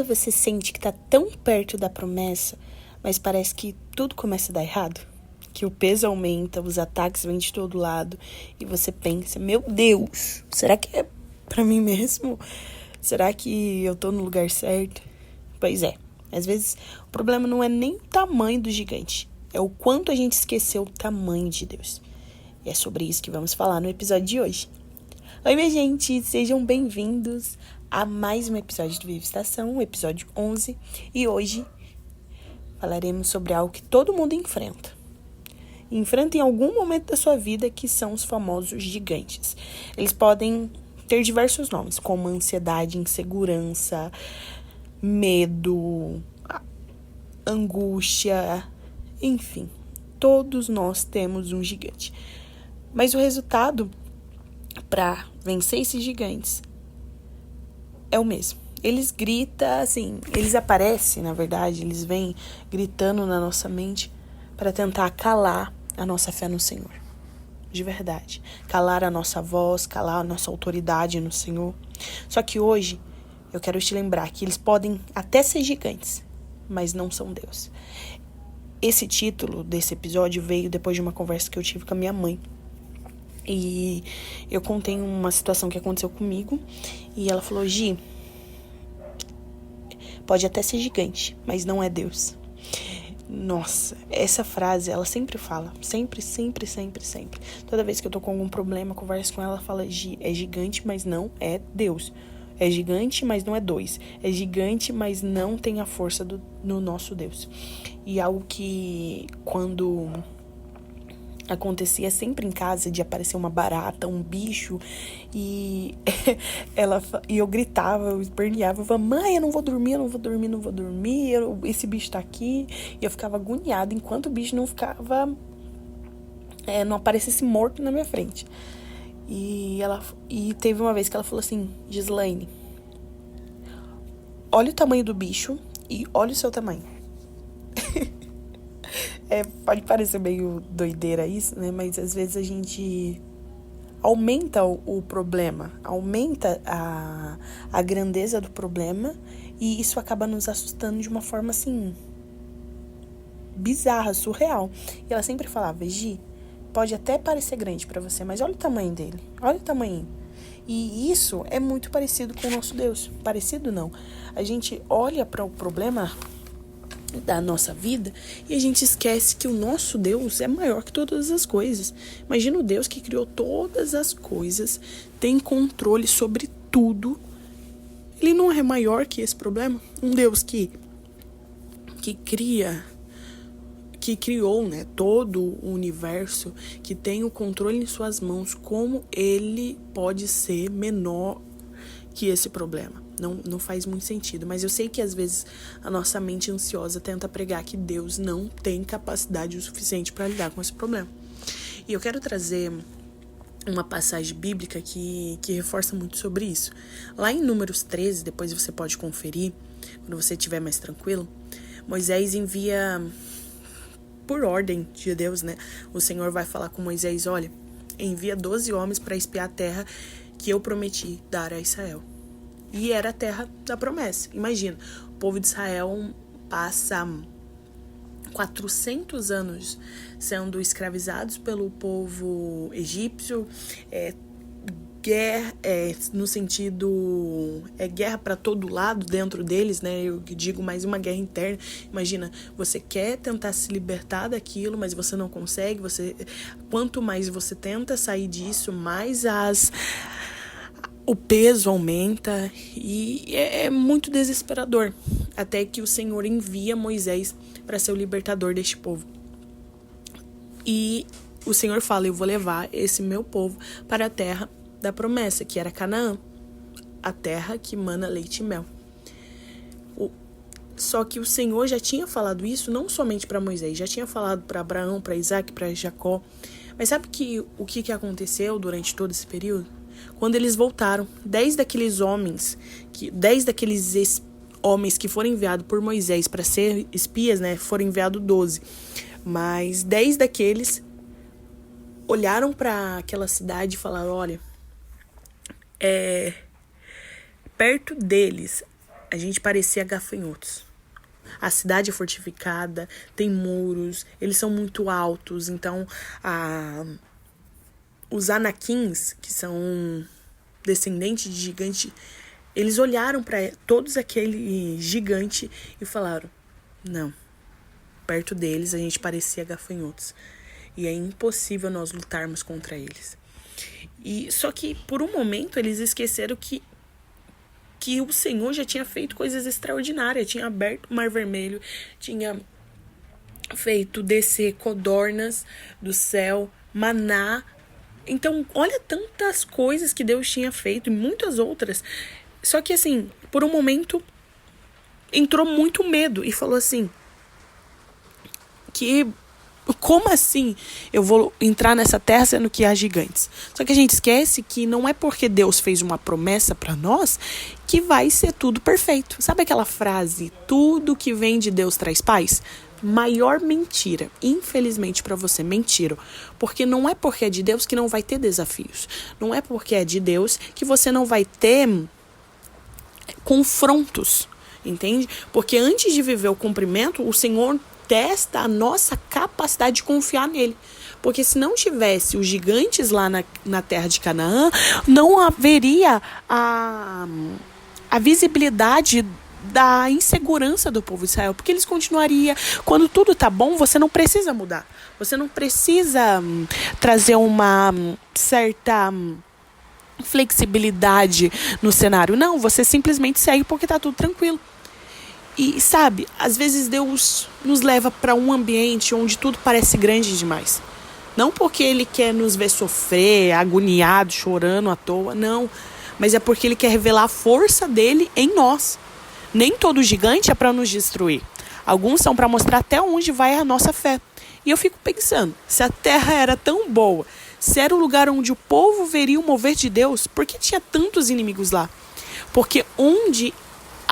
Você sente que tá tão perto da promessa, mas parece que tudo começa a dar errado? Que o peso aumenta, os ataques vêm de todo lado e você pensa, meu Deus, será que é pra mim mesmo? Será que eu tô no lugar certo? Pois é, às vezes o problema não é nem o tamanho do gigante, é o quanto a gente esqueceu o tamanho de Deus. E é sobre isso que vamos falar no episódio de hoje. Oi, minha gente, sejam bem-vindos a mais um episódio do Viva Estação, o episódio 11. E hoje falaremos sobre algo que todo mundo enfrenta. Enfrenta em algum momento da sua vida, que são os famosos gigantes. Eles podem ter diversos nomes, como ansiedade, insegurança, medo, angústia, enfim. Todos nós temos um gigante. Mas o resultado para vencer esses gigantes é o mesmo. Eles gritam, assim, eles aparecem, na verdade, eles vêm gritando na nossa mente para tentar calar a nossa fé no Senhor. De verdade. Calar a nossa voz, calar a nossa autoridade no Senhor. Só que hoje eu quero te lembrar que eles podem até ser gigantes, mas não são Deus. Esse título desse episódio veio depois de uma conversa que eu tive com a minha mãe. E eu contei uma situação que aconteceu comigo. E ela falou, Gi, pode até ser gigante, mas não é Deus. Nossa, essa frase ela sempre fala. Sempre. Toda vez que eu tô com algum problema, converso com ela, ela fala, Gi, é gigante, mas não é Deus. É gigante, mas não é dois. É gigante, mas não tem a força no nosso Deus. E algo que quando acontecia sempre em casa, de aparecer uma barata, um bicho, e eu gritava, eu esperneava, eu falava, mãe, eu não vou dormir, esse bicho tá aqui. E eu ficava agoniada enquanto o bicho não não aparecesse morto na minha frente. E teve uma vez que ela falou assim, Gislaine, olha o tamanho do bicho e olha o seu tamanho. Pode parecer meio doideira isso, né? Mas às vezes a gente aumenta o problema, aumenta a grandeza do problema, e isso acaba nos assustando de uma forma assim bizarra, surreal. E ela sempre falava, Gi, pode até parecer grande pra você, mas olha o tamanho dele, olha o tamanho. E isso é muito parecido com o nosso Deus. Parecido não. A gente olha para o problema da nossa vida e a gente esquece que o nosso Deus é maior que todas as coisas. Imagina o Deus que criou todas as coisas, tem controle sobre tudo. Ele não é maior que esse problema? Um Deus que criou, né, todo o universo, que tem o controle em suas mãos, como ele pode ser menor que esse problema? Não faz muito sentido, mas eu sei que às vezes a nossa mente ansiosa tenta pregar que Deus não tem capacidade o suficiente para lidar com esse problema. E eu quero trazer uma passagem bíblica que reforça muito sobre isso. Lá em Números 13, depois você pode conferir, quando você estiver mais tranquilo, Moisés envia, por ordem de Deus, né? O Senhor vai falar com Moisés, olha, envia 12 homens para espiar a terra que eu prometi dar a Israel. E era a terra da promessa. Imagina, o povo de Israel passa 400 anos sendo escravizados pelo povo egípcio, guerra, no sentido, guerra para todo lado dentro deles, né? Eu digo mais uma guerra interna. Imagina, você quer tentar se libertar daquilo, mas você não consegue. Quanto mais você tenta sair disso, mais o peso aumenta e é muito desesperador. Até que o Senhor envia Moisés para ser o libertador deste povo. E o Senhor fala, eu vou levar esse meu povo para a terra da promessa, que era Canaã, a terra que mana leite e mel. Só que o Senhor já tinha falado isso não somente para Moisés, já tinha falado para Abraão, para Isaac, para Jacó. Mas sabe o que aconteceu durante todo esse período? Quando eles voltaram, 10 daqueles homens que foram enviados por Moisés para ser espias, né, foram enviados 12. Mas 10 daqueles olharam para aquela cidade e falaram, olha, perto deles a gente parecia gafanhotos. A cidade é fortificada, tem muros, eles são muito altos, então os Anakins, que são descendentes de gigante, eles olharam para todos aquele gigante e falaram: não, perto deles a gente parecia gafanhotos e é impossível nós lutarmos contra eles. E só que por um momento eles esqueceram que o Senhor já tinha feito coisas extraordinárias, tinha aberto o Mar Vermelho, tinha feito descer codornas do céu, maná. Então, olha tantas coisas que Deus tinha feito e muitas outras. Só que assim, por um momento, entrou muito medo e falou assim, como assim eu vou entrar nessa terra sendo que há gigantes? Só que a gente esquece que não é porque Deus fez uma promessa para nós que vai ser tudo perfeito. Sabe aquela frase, tudo que vem de Deus traz paz? Maior mentira, infelizmente para você, mentira. Porque não é porque é de Deus que não vai ter desafios. Não é porque é de Deus que você não vai ter confrontos, entende? Porque antes de viver o cumprimento, o Senhor testa a nossa capacidade de confiar nele. Porque se não tivesse os gigantes lá na terra de Canaã, não haveria a visibilidade da insegurança do povo de Israel. Porque eles continuariam, quando tudo tá bom, você não precisa mudar. Você não precisa trazer uma certa flexibilidade no cenário. Não, você simplesmente segue porque tá tudo tranquilo. E sabe, às vezes Deus nos leva para um ambiente onde tudo parece grande demais. Não porque Ele quer nos ver sofrer, agoniado, chorando à toa, não. Mas é porque Ele quer revelar a força dele em nós. Nem todo gigante é para nos destruir. Alguns são para mostrar até onde vai a nossa fé. E eu fico pensando, se a terra era tão boa, se era o lugar onde o povo veria o mover de Deus, por que tinha tantos inimigos lá? Porque onde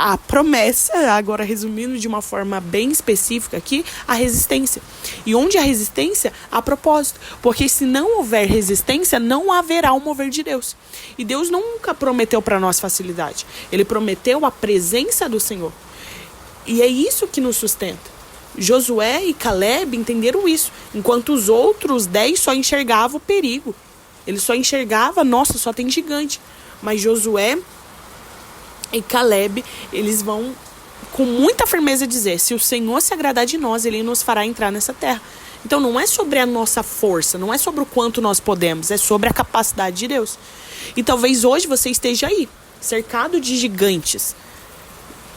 a promessa, agora resumindo de uma forma bem específica aqui, a resistência. E onde há resistência, há propósito. Porque se não houver resistência, não haverá o mover de Deus. E Deus nunca prometeu para nós facilidade. Ele prometeu a presença do Senhor. E é isso que nos sustenta. Josué e Caleb entenderam isso. Enquanto os outros 10 só enxergavam o perigo. Eles só enxergavam, nossa, só tem gigante. Mas Josué e Caleb, eles vão com muita firmeza dizer, se o Senhor se agradar de nós, Ele nos fará entrar nessa terra. Então não é sobre a nossa força, não é sobre o quanto nós podemos, é sobre a capacidade de Deus. E talvez hoje você esteja aí, cercado de gigantes.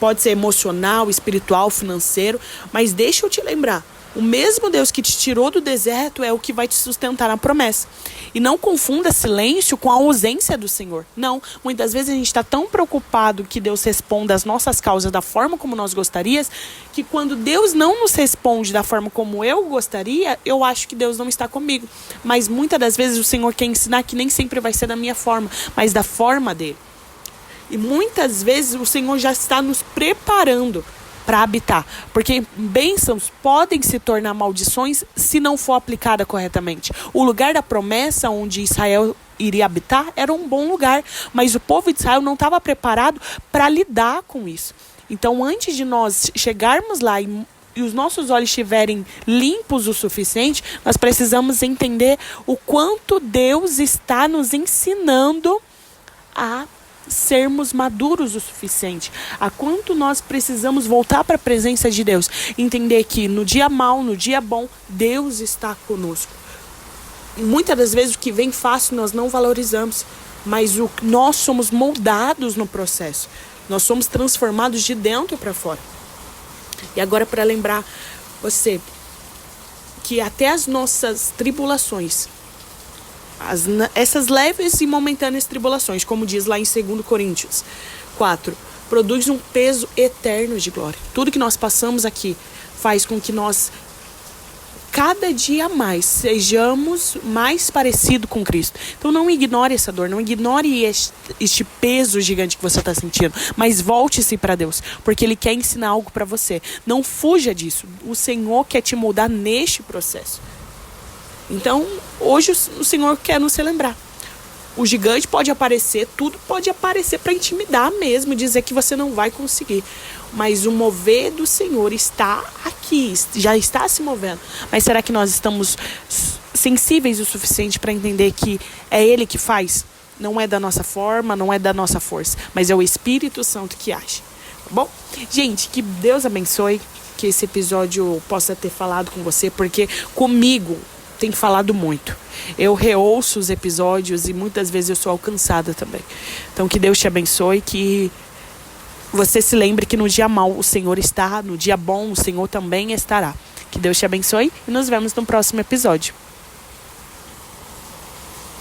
Pode ser emocional, espiritual, financeiro, mas deixa eu te lembrar, o mesmo Deus que te tirou do deserto é o que vai te sustentar na promessa. E não confunda silêncio com a ausência do Senhor. Não, muitas vezes a gente está tão preocupado que Deus responda às nossas causas da forma como nós gostaríamos, que quando Deus não nos responde da forma como eu gostaria, eu acho que Deus não está comigo. Mas muitas das vezes o Senhor quer ensinar que nem sempre vai ser da minha forma, mas da forma dele. E muitas vezes o Senhor já está nos preparando para habitar, porque bênçãos podem se tornar maldições se não for aplicada corretamente. O lugar da promessa onde Israel iria habitar era um bom lugar, mas o povo de Israel não estava preparado para lidar com isso. Então, antes de nós chegarmos lá e os nossos olhos estiverem limpos o suficiente, nós precisamos entender o quanto Deus está nos ensinando a sermos maduros o suficiente, a quanto nós precisamos voltar para a presença de Deus, entender que no dia mau, no dia bom, Deus está conosco. E muitas das vezes o que vem fácil nós não valorizamos, mas nós somos moldados no processo, nós somos transformados de dentro para fora. E agora, para lembrar você que até as nossas tribulações, essas leves e momentâneas tribulações, como diz lá em 2 Coríntios 4, produz um peso eterno de glória. Tudo que nós passamos aqui faz com que nós, cada dia mais, sejamos mais parecidos com Cristo. Então não ignore essa dor, não ignore este peso gigante que você está sentindo, mas volte-se para Deus, porque Ele quer ensinar algo para você. Não fuja disso. O Senhor quer te moldar neste processo. Então, hoje o Senhor quer nos relembrar. O gigante pode aparecer, tudo pode aparecer para intimidar mesmo, dizer que você não vai conseguir. Mas o mover do Senhor está aqui, já está se movendo. Mas será que nós estamos sensíveis o suficiente para entender que é Ele que faz? Não é da nossa forma, não é da nossa força, mas é o Espírito Santo que age. Tá bom? Gente, que Deus abençoe, que esse episódio possa ter falado com você, porque comigo tem falado muito. Eu reouço os episódios e muitas vezes eu sou alcançada também. Então que Deus te abençoe, que você se lembre que no dia mau o Senhor está, no dia bom o Senhor também estará. Que Deus te abençoe e nos vemos no próximo episódio.